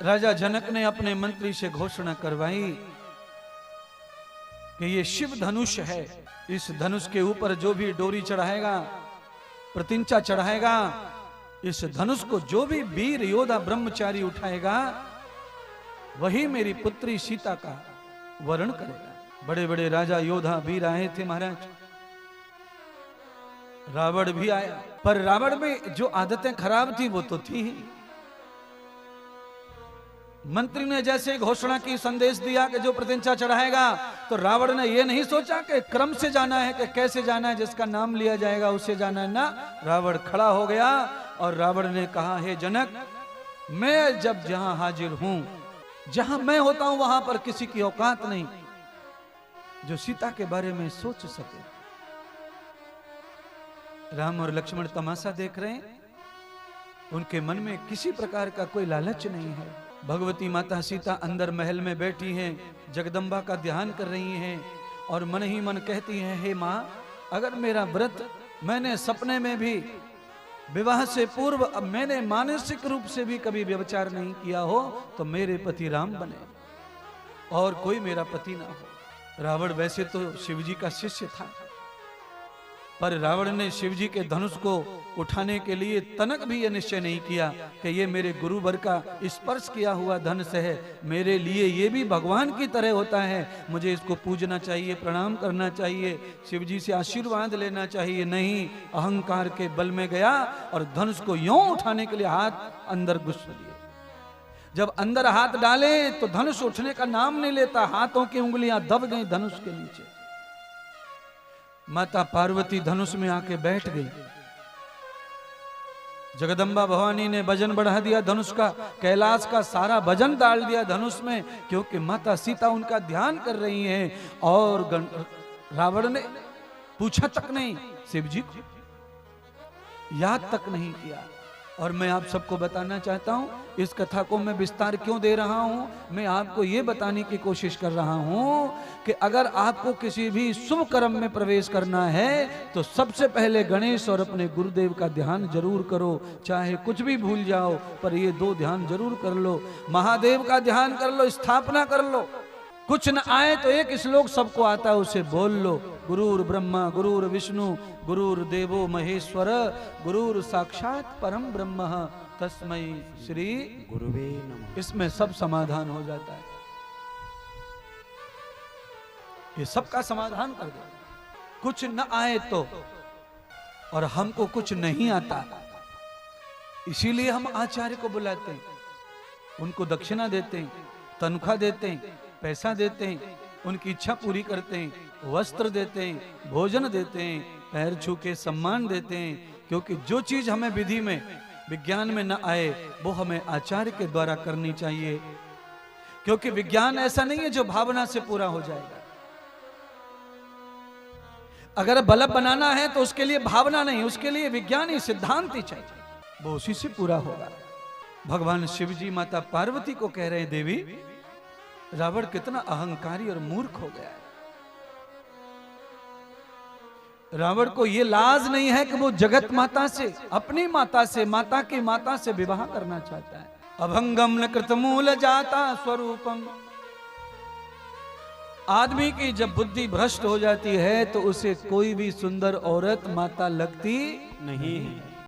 राजा जनक ने अपने मंत्री से घोषणा करवाई कि ये शिव धनुष है, इस धनुष के ऊपर जो भी डोरी चढ़ाएगा, प्रतिंचा चढ़ाएगा, इस धनुष को जो भी वीर योद्धा ब्रह्मचारी उठाएगा, वही मेरी पुत्री सीता का वरण करेगा। बड़े बड़े राजा योद्धा वीर आए थे महाराज, रावण भी आया, पर रावण में जो आदतें खराब थी वो तो थी ही। मंत्री ने जैसे घोषणा की, संदेश दिया कि जो प्रतिंचा चढ़ाएगा, तो रावण ने यह नहीं सोचा कि क्रम से जाना है, कि कैसे जाना है, जिसका नाम लिया जाएगा उसे जाना है ना। रावण खड़ा हो गया और रावण ने कहा, हे जनक, मैं जब जहां हाजिर हूं, जहां मैं होता हूं, वहां पर किसी की औकात नहीं जो सीता के बारे में सोच सके। राम और लक्ष्मण तमाशा देख रहे हैं, उनके मन में किसी प्रकार का कोई लालच नहीं है। भगवती माता सीता अंदर महल में बैठी हैं, जगदम्बा का ध्यान कर रही हैं और मन ही मन कहती हैं, हे माँ, अगर मेरा व्रत मैंने सपने में भी विवाह से पूर्व, अब मैंने मानसिक रूप से भी कभी व्यभिचार नहीं किया हो, तो मेरे पति राम बने और कोई मेरा पति ना हो। रावण वैसे तो शिवजी का शिष्य था, पर रावण ने शिवजी के धनुष को उठाने के लिए तनक भी यह निश्चय नहीं किया कि ये मेरे गुरुवर का स्पर्श किया हुआ धनुष है, मेरे लिए ये भी भगवान की तरह होता है, मुझे इसको पूजना चाहिए, प्रणाम करना चाहिए, शिवजी से आशीर्वाद लेना चाहिए। नहीं, अहंकार के बल में गया और धनुष को यूं उठाने के लिए हाथ अंदर घुस लिए। जब अंदर हाथ डाले तो धनुष उठने का नाम नहीं लेता, हाथों की उंगलियां दब गई धनुष के नीचे। माता पार्वती धनुष में आके बैठ गई। जगदम्बा भवानी ने वजन बढ़ा दिया धनुष का, कैलाश का सारा वजन डाल दिया धनुष में, क्योंकि माता सीता उनका ध्यान कर रही हैं। और रावण ने पूछा तक नहीं, शिवजी को याद तक नहीं किया। और मैं आप सबको बताना चाहता हूं, इस कथा को मैं विस्तार क्यों दे रहा हूं, मैं आपको यह बताने की कोशिश कर रहा हूं कि अगर आपको किसी भी शुभ कर्म में प्रवेश करना है तो सबसे पहले गणेश और अपने गुरुदेव का ध्यान जरूर करो। चाहे कुछ भी भूल जाओ, पर ये दो ध्यान जरूर कर लो। महादेव का ध्यान कर लो, स्थापना कर लो। कुछ न आए तो एक श्लोक सबको आता है, उसे बोल लो। गुरुर ब्रह्मा गुरुर विष्णु गुरुर्देवो महेश्वर गुरुर साक्षात परम ब्रह्म तस्मै श्री गुरुवे नमः। इसमें सब समाधान हो जाता है, ये सबका समाधान कर दो। कुछ न आए तो, और हमको कुछ नहीं आता, इसीलिए हम आचार्य को बुलाते हैं, उनको दक्षिणा देते हैं, तनख्वाह देते हैं, पैसा देते हैं, उनकी इच्छा पूरी करते हैं, वस्त्र देते हैं, भोजन देते हैं, पैर छू के सम्मान देते हैं। क्योंकि जो चीज हमें विधि में, विज्ञान में न आए, वो हमें आचार्य के द्वारा करनी चाहिए। क्योंकि विज्ञान ऐसा नहीं है जो भावना से पूरा हो जाएगा। अगर बल्ब बनाना है तो उसके लिए भावना नहीं, उसके लिए विज्ञान ही, सिद्धांत ही चाहिए, वो उसी से पूरा होगा। भगवान शिव जी माता पार्वती को कह रहे हैं, देवी, रावण कितना अहंकारी और मूर्ख हो गया है। रावण को यह लाज नहीं है कि वो जगत माता से, अपनी माता से, माता की माता से विवाह करना चाहता है। अभंगम न कृतमूल जाता स्वरूपम। आदमी की जब बुद्धि भ्रष्ट हो जाती है तो उसे कोई भी सुंदर औरत माता लगती नहीं है।